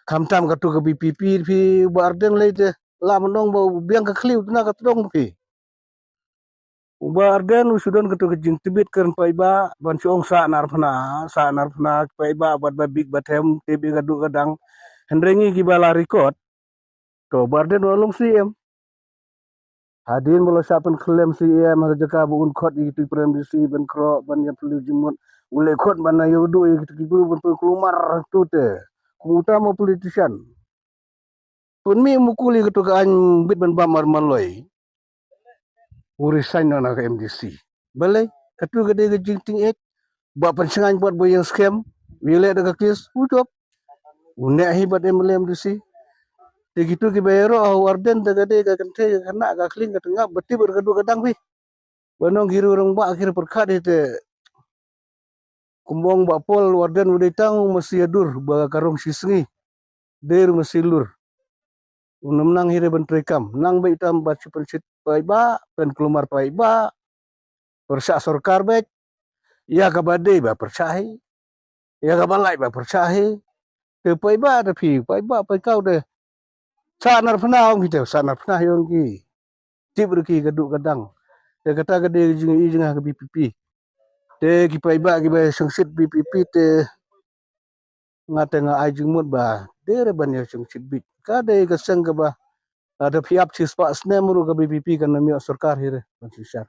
Kamtam katu ke BPP pi barden leite la menong bau biang ke kliu na katong pi. Barden usudon katu ke jing tibit kern pai ba ban siong sa nar phana pai ba bat ba big batem tibi gadu gadang hendrengi ki bala record to barden walong CM hadin mula sapen klaim CM har jaka bu un khot itu prem disi ben kro ban ya perlu jimut ule khot ban ayo du gitu kibu ben kelumar tu te utama politician pun mi mukuli gitu ka an bit ban bamar maloi urisan na ka MDC balai katu gede ke jingting ek ba pensengan buat boyang scam wile daga kes ucap unek hibat MDC begitu ki bayaro warden daga de ka kante kana ka kling ka tengah beti berkadu kadang pi banong giru orang ba akhir perkat itu kumbong ba pol warden udah tang mesti adur ba karong sisngi der mesti lur unam nang hire ban trekam nang ba itam ba pensit pai ba pen kelumar pai ba persa sorkar bet ya ka bade ba percaya ya ka balai ba percaya te pai ba da pi pai ba pai kau de sanar pernah ong kita sanar pernah yong ki tibur ki gadu kadang te kata gede jing ke BPP te ki pai ba ki ba sengsit BPP te ngata nga ai jing mut ba dere ban ya sengsit bit ka de ka seng ka ba ada piap sis pa sne muru ka BPP kan mi sarkar hire ban sisar